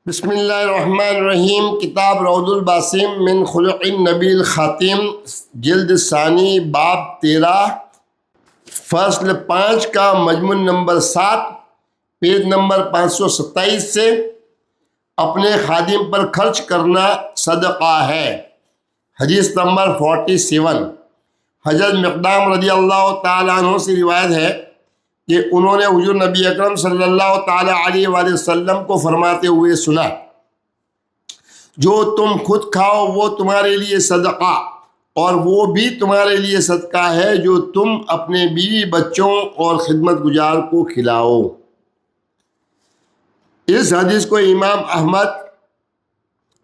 بسم اللہ الرحمن الرحیم۔ کتاب روض الباسم من خلق النبی الخاتم، جلد ثانی، باب 13، فصل 5 کا مضمون نمبر 7، پیج نمبر 527 سے اپنے خادم پر خرچ کرنا صدقہ ہے۔ حدیث نمبر 47۔ حضرت مقدام رضی اللہ تعالیٰ عنہ سے روایت ہے کہ انہوں نے حضور نبی اکرم صلی اللہ تعالیٰ علیہ وآلہ وسلم کو فرماتے ہوئے سنا، جو تم خود کھاؤ وہ تمہارے لیے صدقہ، اور وہ بھی تمہارے لیے صدقہ ہے جو تم اپنے بیوی بچوں اور خدمت گزار کو کھلاؤ۔ اس حدیث کو امام احمد،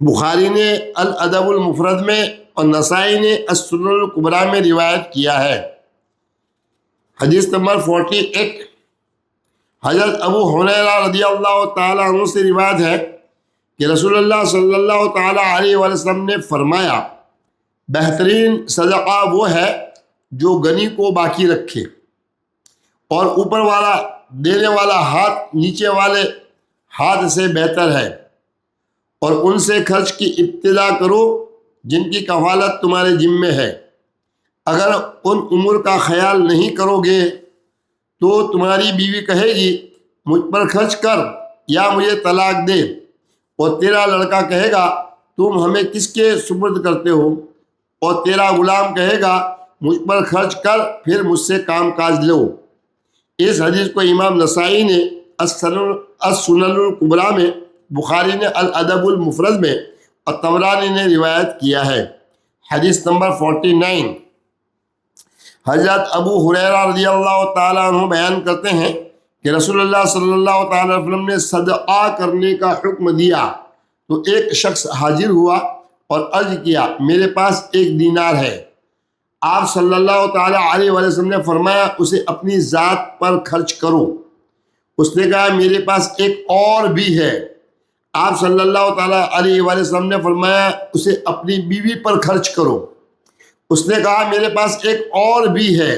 بخاری نے الادب المفرد میں اور نسائی نے السنن الکبریٰ میں روایت کیا ہے۔ حدیث نمبر 48۔ حضرت ابو ہریرہ رضی اللہ تعالیٰ عنہ سے روایت ہے کہ رسول اللہ صلی اللہ تعالیٰ علیہ وآلہ وسلم نے فرمایا، بہترین صدقہ وہ ہے جو غنی کو باقی رکھے، اور اوپر والا دینے والا ہاتھ نیچے والے ہاتھ سے بہتر ہے، اور ان سے خرچ کی ابتدا کرو جن کی کفالت تمہارے ذمے ہے۔ اگر ان امور کا خیال نہیں کرو گے تو تمہاری بیوی کہے گی مجھ پر خرچ کر یا مجھے طلاق دے، اور تیرا لڑکا کہے گا تم ہمیں کس کے سپرد کرتے ہو، اور تیرا غلام کہے گا مجھ پر خرچ کر پھر مجھ سے کام کاج لو۔ اس حدیث کو امام نسائی نے السنن الکبریٰ میں، بخاری نے الادب المفرد میں اور طبرانی نے روایت کیا ہے۔ حدیث نمبر 49۔ حضرت ابو ہریرہ رضی اللہ تعالیٰ عنہ بیان کرتے ہیں کہ رسول اللہ صلی اللہ تعالیٰ علیہ وسلم نے صدقہ کرنے کا حکم دیا تو ایک شخص حاضر ہوا اور عرض کیا، میرے پاس 1 دینار ہے۔ آپ صلی اللہ تعالیٰ علیہ وآلہ وسلم نے فرمایا، اسے اپنی ذات پر خرچ کرو۔ اس نے کہا، میرے پاس ایک اور بھی ہے۔ آپ صلی اللہ تعالیٰ علیہ وآلہ وسلم نے فرمایا، اسے اپنی بیوی پر خرچ کرو۔ اس نے کہا، میرے پاس ایک اور بھی ہے۔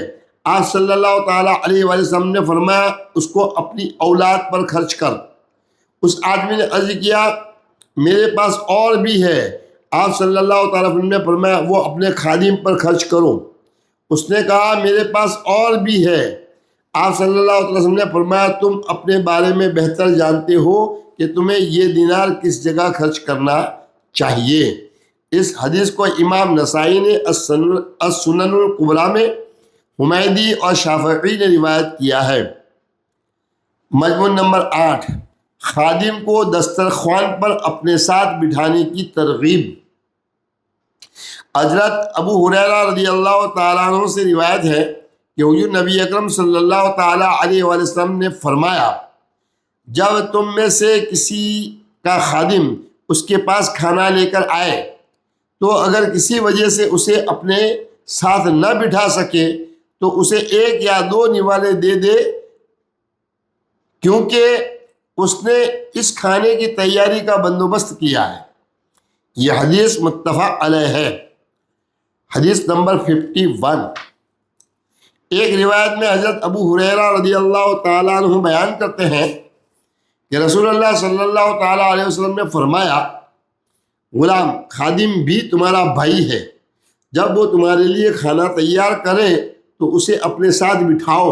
آپ صلی اللہ تعالیٰ علیہ وآلہ وسلم نے فرمایا، اس کو اپنی اولاد پر خرچ کر۔ اس آدمی نے عرض کیا، میرے پاس اور بھی ہے۔ آپ صلی اللہ تعالیٰ علیہ وسلم نے فرمایا، وہ اپنے خادم پر خرچ کرو۔ اس نے کہا، میرے پاس اور بھی ہے۔ آپ صلی اللہ علیہ وسلم نے فرمایا، تم اپنے بارے میں بہتر جانتے ہو کہ تمہیں یہ دینار کس جگہ خرچ کرنا چاہیے۔ اس حدیث کو امام نسائی نے السنن الکبریٰ میں، حمیدی اور شافعی نے روایت کیا ہے۔ مضمون نمبر 8، خادم کو دسترخوان پر اپنے ساتھ بٹھانے کی ترغیب۔ حضرت ابو ہریرہ رضی اللہ تعالیٰ عنہ سے روایت ہے کہ حضور نبی اکرم صلی اللہ تعالیٰ علیہ وآلہ وسلم نے فرمایا، جب تم میں سے کسی کا خادم اس کے پاس کھانا لے کر آئے تو اگر کسی وجہ سے اسے اپنے ساتھ نہ بٹھا سکے تو اسے 1 یا 2 نوالے دے دے، کیونکہ اس نے اس کھانے کی تیاری کا بندوبست کیا ہے۔ یہ حدیث متفق علیہ ہے۔ حدیث نمبر 51۔ ایک روایت میں حضرت ابو ہریرہ رضی اللہ تعالیٰ عنہ بیان کرتے ہیں کہ رسول اللہ صلی اللہ تعالیٰ علیہ وسلم نے فرمایا، غلام خادم بھی تمہارا بھائی ہے، جب وہ تمہارے لیے کھانا تیار کرے تو اسے اپنے ساتھ بٹھاؤ،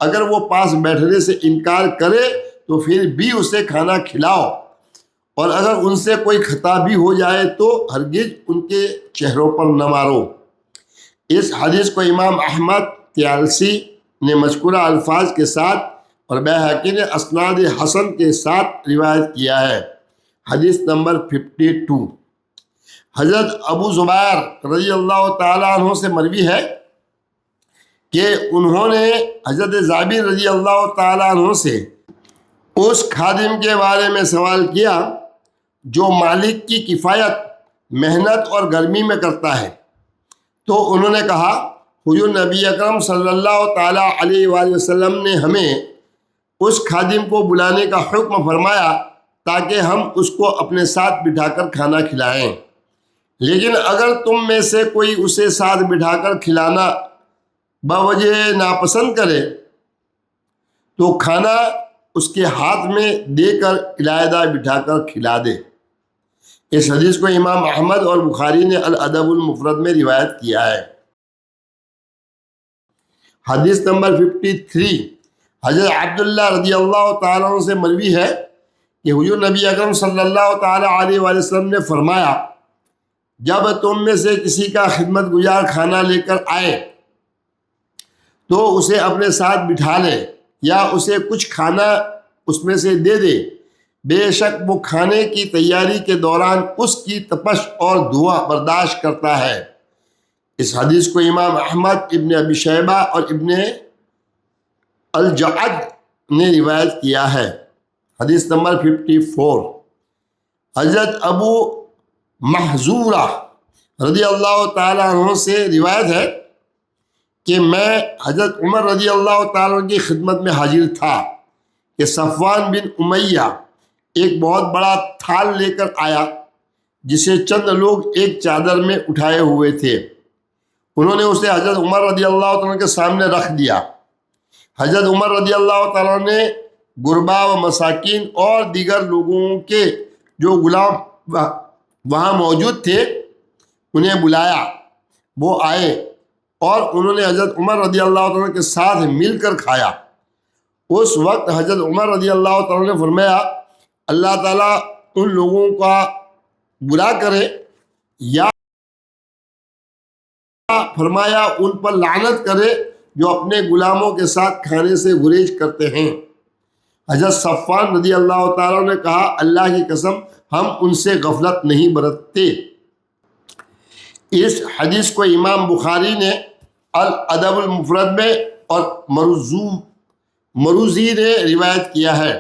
اگر وہ پاس بیٹھنے سے انکار کرے تو پھر بھی اسے کھانا کھلاؤ، اور اگر ان سے کوئی خطا بھی ہو جائے تو ہرگز ان کے چہروں پر نہ مارو۔ اس حدیث کو امام احمد طیالسی نے مذکورہ الفاظ کے ساتھ اور بیہقی نے اسناد حسن کے ساتھ روایت کیا ہے۔ حدیث نمبر 52۔ حضرت ابو زبیر رضی اللہ تعالیٰ عنہ سے مروی ہے کہ انہوں نے حضرت جابر رضی اللہ تعالیٰ عنہ سے اس خادم کے بارے میں سوال کیا جو مالک کی کفایت، محنت اور گرمی میں کرتا ہے، تو انہوں نے کہا، حضور نبی اکرم صلی اللہ تعالیٰ علیہ وآلہ وسلم نے ہمیں اس خادم کو بلانے کا حکم فرمایا تاکہ ہم اس کو اپنے ساتھ بٹھا کر کھانا کھلائیں، لیکن اگر تم میں سے کوئی اسے ساتھ بٹھا کر کھلانا بوجہ ناپسند کرے تو کھانا اس کے ہاتھ میں دے کر علیحدہ بٹھا کر کھلا دے۔ اس حدیث کو امام احمد اور بخاری نے الادب المفرد میں روایت کیا ہے۔ حدیث نمبر 53، حضرت عبداللہ رضی اللہ تعالیٰ عنہ سے مروی ہے کہ حضور نبی اکرم صلی اللہ تعالیٰ علیہ وآلہ وسلم نے فرمایا، جب تم میں سے کسی کا خدمت گزار کھانا لے کر آئے تو اسے اپنے ساتھ بٹھا لے یا اسے کچھ کھانا اس میں سے دے دے، بے شک وہ کھانے کی تیاری کے دوران اس کی تپش اور دھواں برداشت کرتا ہے۔ اس حدیث کو امام احمد، ابن ابی شیبہ اور ابن الجعد نے روایت کیا ہے۔ حدیث نمبر 54، حضرت ابو محذورہ رضی اللہ تعالیٰ عنہ سے روایت ہے کہ میں حضرت عمر رضی اللہ تعالیٰ عنہ کی خدمت میں حاضر تھا کہ صفوان بن امیہ ایک بہت بڑا تھال لے کر آیا جسے چند لوگ ایک چادر میں اٹھائے ہوئے تھے۔ انہوں نے اسے حضرت عمر رضی اللہ تعالیٰ کے سامنے رکھ دیا۔ حضرت عمر رضی اللہ تعالیٰ نے غربا و مساکین اور دیگر لوگوں کے جو غلام وہاں موجود تھے انہیں بلایا، وہ آئے اور انہوں نے حضرت عمر رضی اللہ تعالیٰ کے ساتھ مل کر کھایا۔ اس وقت حضرت عمر رضی اللہ تعالیٰ نے فرمایا، اللہ تعالیٰ ان لوگوں کا برا کرے، یا فرمایا ان پر لعنت کرے جو اپنے غلاموں کے ساتھ کھانے سے گریز کرتے ہیں۔ حضرت صفوان رضی اللہ تعالیٰ نے کہا، اللہ کی قسم ہم ان سے غفلت نہیں برتتے۔ اس حدیث کو امام بخاری نے الادب المفرد میں اور مروزی نے روایت کیا ہے۔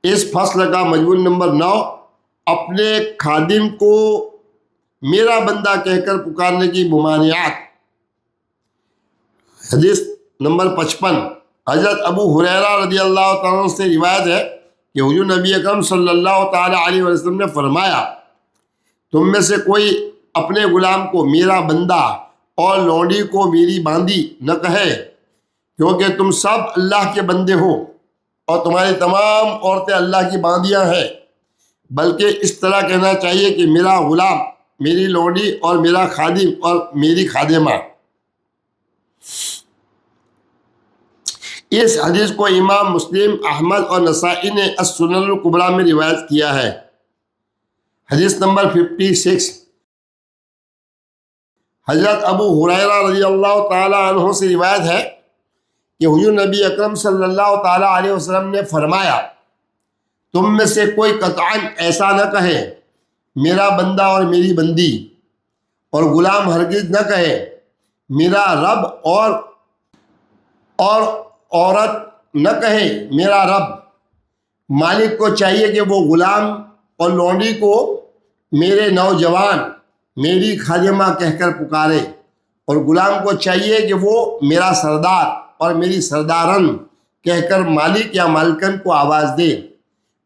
اس فصل کا مضمون نمبر 9، اپنے خادم کو میرا بندہ کہہ کر پکارنے کی ممانعت۔ حدیث نمبر 55، حضرت ابو ہریرہ رضی اللہ تعالیٰ عنہ سے روایت ہے کہ حضور نبی اکرم صلی اللہ تعالیٰ علیہ وسلم نے فرمایا، تم میں سے کوئی اپنے غلام کو میرا بندہ اور لونڈی کو میری باندی نہ کہے، کیونکہ تم سب اللہ کے بندے ہو اور تمہاری تمام عورتیں اللہ کی باندیاں ہیں، بلکہ اس طرح کہنا چاہیے کہ میرا غلام، میری لونڈی اور میرا خادم اور میری خادمہ۔ اس حدیث کو امام مسلم، احمد اور نسائی نے السنن الکبریٰ میں روایت کیا ہے۔ حدیث نمبر 56، حضرت ابو ہریرہ رضی اللہ تعالی عنہ سے روایت ہے کہ حضور نبی اکرم صلی اللہ تعالی علیہ وسلم نے فرمایا، تم میں سے کوئی قطعاً ایسا نہ کہے میرا بندہ اور میری بندی، اور غلام ہرگز نہ کہے میرا رب، اور عورت نہ کہے میرا رب۔ مالک کو چاہیے کہ وہ غلام اور لونڈی کو میرے نوجوان، میری خادمہ کہہ کر پکارے، اور غلام کو چاہیے کہ وہ میرا سردار اور میری سردارن کہہ کر مالک یا مالکن کو آواز دے۔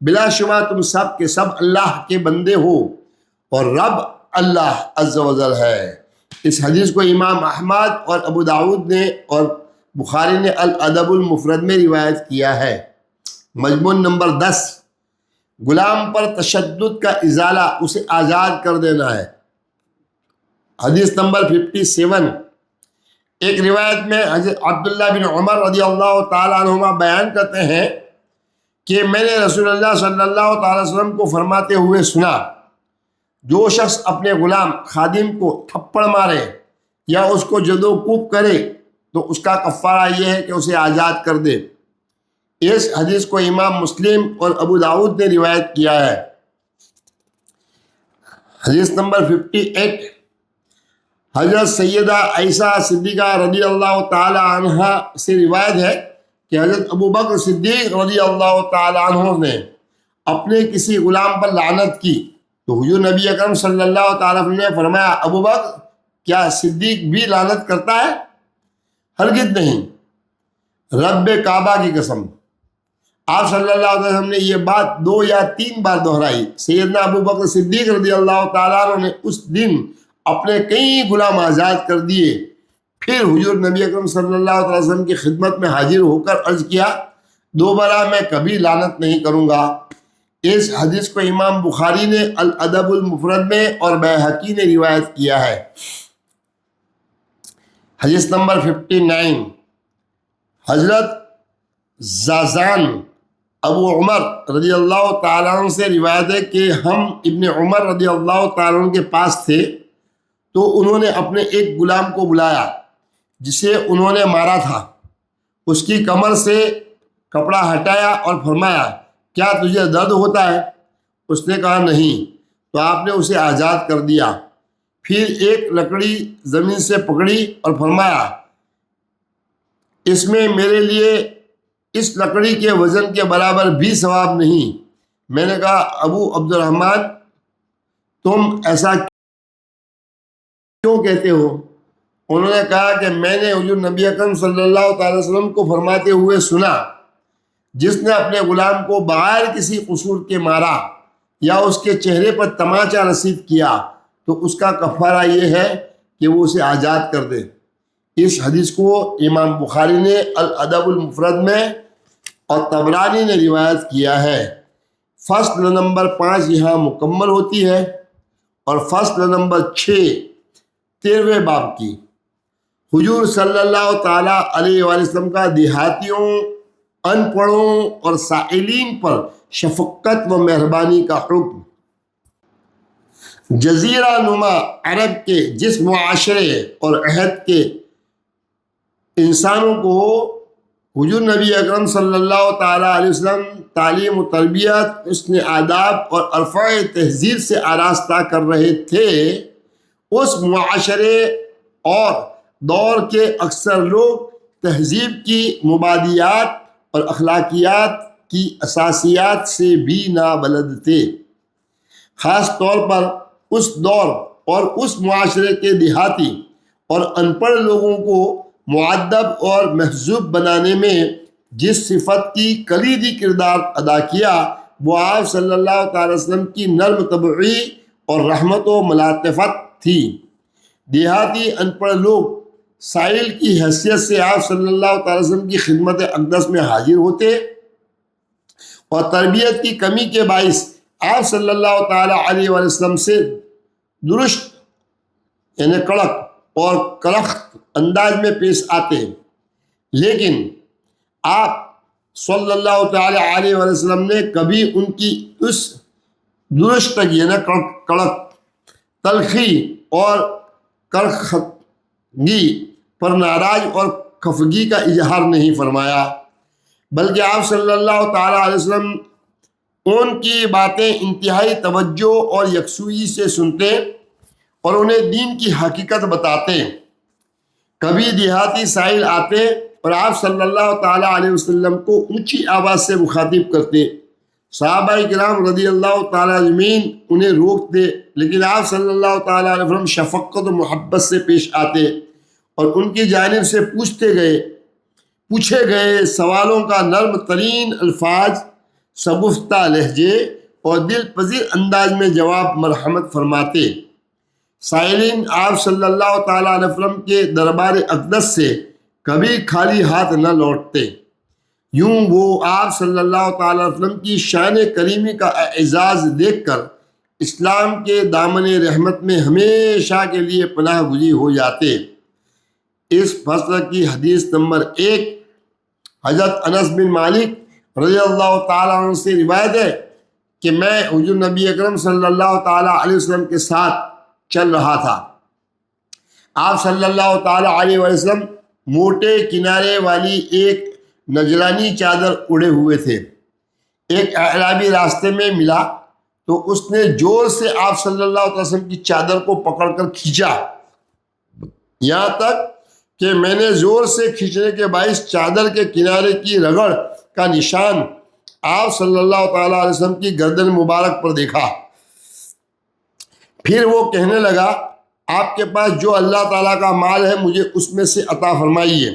بلا شبہ تم سب کے سب اللہ کے بندے ہو اور رب اللہ عز و جل ہے۔ اس حدیث کو امام احمد اور ابو داؤد نے اور بخاری نے الادب المفرد میں روایت کیا ہے۔ مضمون نمبر 10، غلام پر تشدد کا ازالہ، اسے آزاد کر دینا ہے۔ حدیث نمبر 57، ایک روایت میں حضرت عبداللہ بن عمر رضی اللہ تعالیٰ عنہما بیان کرتے ہیں کہ میں نے رسول اللہ صلی اللہ تعالی وسلم کو فرماتے ہوئے سنا، جو شخص اپنے غلام خادم کو تھپڑ مارے یا اس کو جد و کوب کرے تو اس کا کفارہ یہ ہے کہ اسے آزاد کر دے۔ اس حدیث کو امام مسلم اور ابو داؤد نے روایت کیا ہے۔ حدیث نمبر 58، حضرت سیدہ عائشہ صدیقہ رضی اللہ تعالی عنہ سے روایت ہے کہ حضرت ابو بکر صدیق رضی اللہ تعالی عنہ نے اپنے کسی غلام پر لعنت کی تو حضور نبی اکرم صلی اللہ تعالی عنہ نے فرمایا، ابو بکر کیا صدیق بھی لعنت کرتا ہے؟ ہرگز نہیں، رب کعبہ کی قسم۔ آپ صلی اللہ علیہ وسلم نے یہ بات 2 یا 3 بار دہرائی۔ سیدنا ابو بکر صدیق رضی اللہ تعالیٰ عنہ نے اس دن اپنے کئی غلام آزاد کر دیے۔ پھر حضور نبی اکرم صلی اللہ علیہ وسلم کی خدمت میں حاضر ہو کر عرض کیا، دوبارہ میں کبھی لعنت نہیں کروں گا۔ اس حدیث کو امام بخاری نے الادب المفرد میں اور بیہقی نے روایت کیا ہے۔ حدیث نمبر 59، حضرت زازان ابو عمر رضی اللہ تعالیٰ عنہ سے روایت ہے کہ ہم ابن عمر رضی اللہ تعالیٰ عنہ کے پاس تھے تو انہوں نے اپنے ایک غلام کو بلایا جسے انہوں نے مارا تھا۔ اس کی کمر سے کپڑا ہٹایا اور فرمایا کیا تجھے درد ہوتا ہے؟ اس نے کہا نہیں، تو آپ نے اسے آزاد کر دیا۔ پھر ایک لکڑی زمین سے پکڑی اور فرمایا اس میں میرے لیے اس لکڑی کے وزن کے برابر بھی ثواب نہیں۔ میں نے کہا ابو عبد الرحمن تم ایسا کیوں کہتے ہو؟ انہوں نے کہا کہ میں نے حضور نبی اکرم صلی اللہ تعالی وسلم کو فرماتے ہوئے سنا جس نے اپنے غلام کو بغیر کسی قصور کے مارا یا اس کے چہرے پر تماچا رسید کیا تو اس کا کفارہ یہ ہے کہ وہ اسے آزاد کر دے۔ اس حدیث کو امام بخاری نے الادب المفرد میں اور طبرانی نے روایت کیا ہے۔ فصل نمبر 5 یہاں مکمل ہوتی ہے اور فصل نمبر 6 13ویں باب کی۔ حضور صلی اللہ تعالیٰ علیہ وآلہ وسلم کا دیہاتیوں، ان پڑھوں اور سائلین پر شفقت و مہربانی کا حکم۔ جزیرہ نما عرب کے جس معاشرے اور عہد کے انسانوں کو حضور نبی اکرم صلی اللہ تعالیٰ علیہ وسلم تعلیم و تربیت، حسن آداب اور ارفع تہذیب سے آراستہ کر رہے تھے، اس معاشرے اور دور کے اکثر لوگ تہذیب کی مبادیات اور اخلاقیات کی اساسیات سے بھی نابلد تھے۔ خاص طور پر اس دور اور اس معاشرے کے دیہاتی اور ان پڑھ لوگوں کو مؤدب اور مہذوب بنانے میں جس صفت کی کلیدی کردار ادا کیا وہ آپ صلی اللہ تعالی وسلم کی نرم طبعی اور رحمت و ملاطفت تھی۔ دیہاتی ان پڑھ لوگ سائل کی حیثیت سے آپ صلی اللہ تعالی وسلم کی خدمت اقدس میں حاضر ہوتے اور تربیت کی کمی کے باعث آپ صلی اللہ تعالی علیہ وآلہ وسلم سے درست یعنی کڑک اور کلخت انداز میں پیش آتے، لیکن آپ صلی اللہ تعالی علیہ وآلہ وسلم نے کبھی ان کی اس درستگی یعنی کڑک، تلخی اور کرخگی پر ناراض اور خفگی کا اظہار نہیں فرمایا، بلکہ آپ صلی اللہ تعالی علیہ وسلم ان کی باتیں انتہائی توجہ اور یکسوئی سے سنتے اور انہیں دین کی حقیقت بتاتے۔ کبھی دیہاتی سائل آتے اور آپ صلی اللہ تعالی علیہ وسلم کو اونچی آواز سے مخاطب کرتے، صحابہ کرام رضی اللہ تعالیٰ اجمعین انہیں روکتے، لیکن آپ صلی اللہ تعالیٰ علیہ وسلم شفقت و محبت سے پیش آتے اور ان کی جانب سے پوچھے گئے سوالوں کا نرم ترین الفاظ، شگفتہ لہجے اور دل پذیر انداز میں جواب مرحمت فرماتے۔ سائلین آپ صلی اللہ تعالیٰ علیہ وسلم کے دربار اقدس سے کبھی خالی ہاتھ نہ لوٹتے۔ یوں وہ آپ صلی اللہ تعالیٰ علیہ وسلم کی شان کریمی کا اعزاز دیکھ کر اسلام کے دامن رحمت میں ہمیشہ کے لیے پناہ گزین ہو جاتے۔ اس فصل کی حدیث نمبر 1 حضرت انس بن مالک رضی اللہ تعالیٰ عنہ سے روایت ہے کہ میں حضور نبی اکرم صلی اللہ تعالیٰ علیہ وسلم کے ساتھ چل رہا تھا۔ آپ صلی اللہ تعالیٰ علیہ وسلم موٹے کنارے والی ایک نجرانی چادر اڑے ہوئے تھے۔ ایک اعرابی راستے میں ملا تو اس نے زور سے آپ صلی اللہ علیہ وسلم کی چادر کو پکڑ کر کھینچا، یہاں تک کہ میں نے زور سے کھینچنے کے باعث چادر کے کنارے کی رگڑ کا نشان آپ صلی اللہ تعالیٰ علیہ وسلم کی گردن مبارک پر دیکھا۔ پھر وہ کہنے لگا آپ کے پاس جو اللہ تعالیٰ کا مال ہے مجھے اس میں سے عطا فرمائیے۔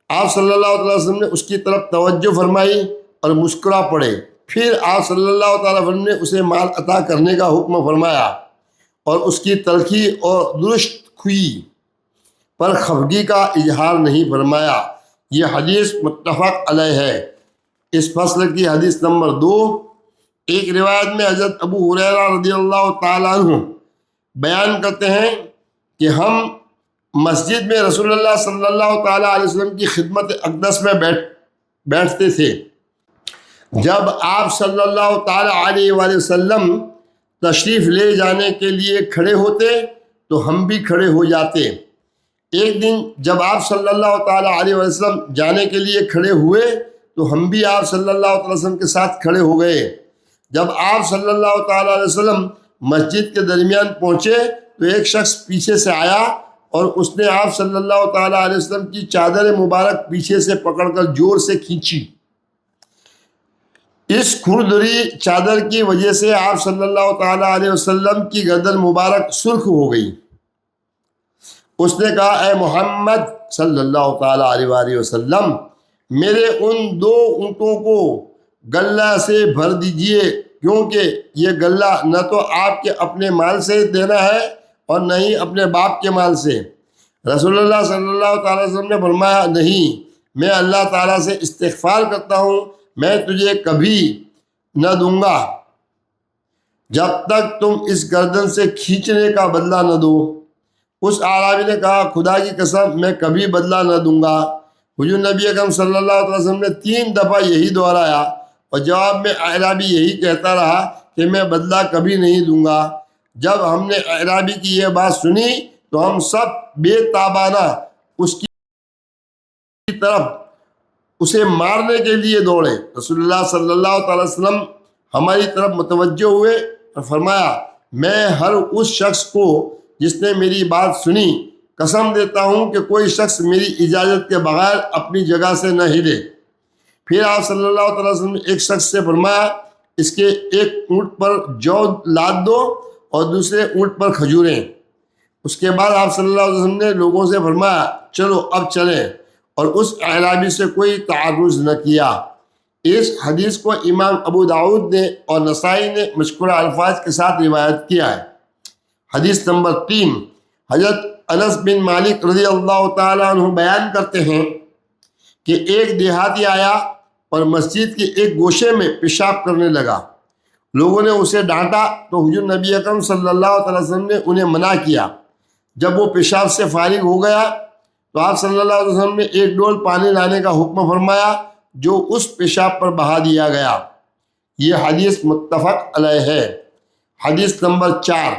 آپ صلی اللہ علیہ وسلم نے اس کی طرف توجہ فرمائی اور مسکرا پڑے۔ پھر آپ صلی اللہ تعالیٰ وسلم نے اسے مال عطا کرنے کا حکم فرمایا اور اس کی تلخی اور درست خوئی پر خفگی کا اظہار نہیں فرمایا۔ یہ حدیث متفق علیہ ہے۔ اس فصل کی حدیث نمبر 2۔ ایک روایت میں حضرت ابو ہریرہ رضی اللہ تعالیٰ عنہ بیان کرتے ہیں کہ ہم مسجد میں رسول اللہ صلی اللہ تعالیٰ علیہ وسلم کی خدمت اقدس میں بیٹھتے تھے۔ جب آپ صلی اللہ تعالیٰ علیہ وآلہ وسلم تشریف لے جانے کے لیے کھڑے ہوتے تو ہم بھی کھڑے ہو جاتے۔ ایک دن جب آپ صلی اللہ تعالیٰ علیہ وسلم جانے کے لیے کھڑے ہوئے تو ہم بھی آپ صلی اللہ تعالیٰ وسلم کے ساتھ کھڑے ہو گئے۔ جب آپ صلی اللہ تعالیٰ علیہ وسلم مسجد کے درمیان پہنچے تو ایک شخص پیچھے سے آیا اور اس نے آپ صلی اللہ تعالیٰ علیہ وسلم کی چادر مبارک پیچھے سے پکڑ کر زور سے کھینچی۔ اس کھردری چادر کی وجہ سے آپ صلی اللہ تعالیٰ علیہ وسلم کی گردن مبارک سرخ ہو گئی۔ اس نے کہا، اے محمد صلی اللہ تعالیٰ علیہ وآلہ وسلم، میرے ان 2 اونٹوں کو غلہ سے بھر دیجئے، کیونکہ یہ غلہ نہ تو آپ کے اپنے مال سے دینا ہے اور نہ ہی اپنے باپ کے مال سے۔ رسول اللہ صلی اللہ تعالیٰ علیہ وسلم نے فرمایا، نہیں، میں اللہ تعالیٰ سے استغفار کرتا ہوں، میں تجھے کبھی نہ دوں گا جب تک تم اس گردن سے کھینچنے کا بدلہ نہ دو۔ اس اعرابی نے کہا، خدا کی قسم میں کبھی بدلہ نہ دوں گا۔ حضور نبی اکرم صلی اللہ علیہ وسلم نے 3 دفعہ یہی دہرایا اور جواب میں اعرابی یہی کہتا رہا کہ میں بدلہ کبھی نہیں دوں گا۔ جب ہم نے اعرابی کی یہ بات سنی تو ہم سب بے تابانہ اس کی طرف اسے مارنے کے لیے دوڑے۔ رسول اللہ صلی اللہ تعالی وسلم ہماری طرف متوجہ ہوئے اور فرمایا، میں ہر اس شخص کو جس نے میری بات سنی قسم دیتا ہوں کہ کوئی شخص میری اجازت کے بغیر اپنی جگہ سے نہ ہلے۔ پھر آپ صلی اللہ تعالی وسلم نے ایک شخص سے فرمایا، اس کے ایک اونٹ پر جو لاد دو اور دوسرے اونٹ پر کھجوریں۔ اس کے بعد آپ صلی اللہ علیہ وسلم نے لوگوں سے فرمایا، چلو اب چلیں، اور اس اعرابی سے کوئی تعرض نہ کیا۔ اس حدیث کو امام ابو داؤد نے اور نسائی نے مذکورہ الفاظ کے ساتھ روایت کیا ہے۔ حدیث نمبر 3۔ حضرت انس بن مالک رضی اللہ تعالیٰ عنہ بیان کرتے ہیں کہ ایک دیہاتی آیا اور مسجد کے ایک گوشے میں پیشاب کرنے لگا۔ لوگوں نے اسے ڈانٹا تو حضور نبی اکرم صلی اللہ تعالی وسلم نے انہیں منع کیا۔ جب وہ پیشاب سے فارغ ہو گیا تو آپ صلی اللہ علیہ وسلم نے ایک ڈول پانی لانے کا حکم فرمایا جو اس پیشاب پر بہا دیا گیا۔ یہ حدیث متفق علیہ ہے۔ حدیث نمبر 4۔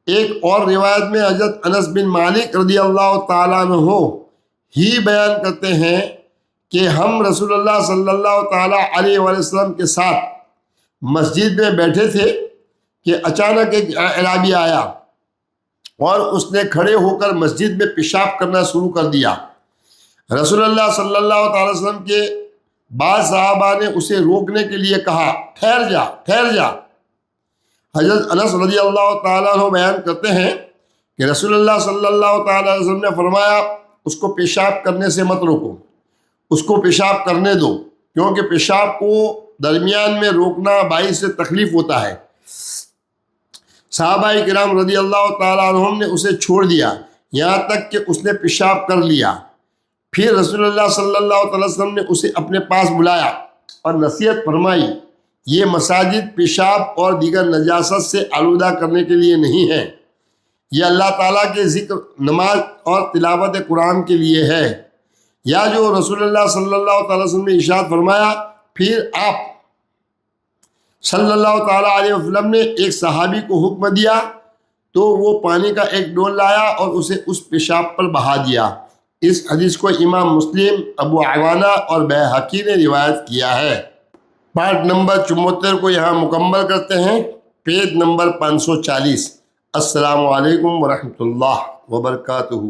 ایک اور روایت میں حضرت انس بن مالک رضی اللہ تعالیٰ عنہ ہی بیان کرتے ہیں کہ ہم رسول اللہ صلی اللہ تعالیٰ علیہ وآلہ وسلم کے ساتھ مسجد میں بیٹھے تھے کہ اچانک ایک اعرابی آیا اور اس نے کھڑے ہو کر مسجد میں پیشاب کرنا شروع کر دیا۔ رسول اللہ صلی اللہ تعالی وسلم کے بعض صحابہ نے اسے روکنے کے لیے کہا، ٹھہر جا ٹھہر جا۔ حضرت انس رضی اللہ تعالیٰ عنہ بیان کرتے ہیں کہ رسول اللہ صلی اللہ تعالیٰ علیہ وسلم نے فرمایا، اس کو پیشاب کرنے سے مت روکو، اس کو پیشاب کرنے دو، کیونکہ پیشاب کو درمیان میں روکنا باعث سے تکلیف ہوتا ہے۔ صحابہ کرام رضی اللہ تعالیٰ عنہم نے اسے چھوڑ دیا یہاں تک کہ اس نے پیشاب کر لیا۔ پھر رسول اللہ صلی اللہ تعالی وسلم نے اسے اپنے پاس بلایا اور نصیحت فرمائی، یہ مساجد پیشاب اور دیگر نجاست سے آلودہ کرنے کے لیے نہیں ہے، یہ اللہ تعالیٰ کے ذکر، نماز اور تلاوت قرآن کے لیے ہے۔ یا جو رسول اللہ صلی اللہ تعالی وسلم نے ارشاد فرمایا۔ پھر آپ صلی اللہ تعالیٰ علیہ وسلم نے ایک صحابی کو حکم دیا تو وہ پانی کا ایک ڈول لایا اور اسے اس پیشاب پر بہا دیا۔ اس حدیث کو امام مسلم، ابو عوانہ اور بیہقی نے روایت کیا ہے۔ پارٹ نمبر 74 کو یہاں مکمل کرتے ہیں۔ Page number 540۔ السلام علیکم ورحمۃ اللہ وبرکاتہ۔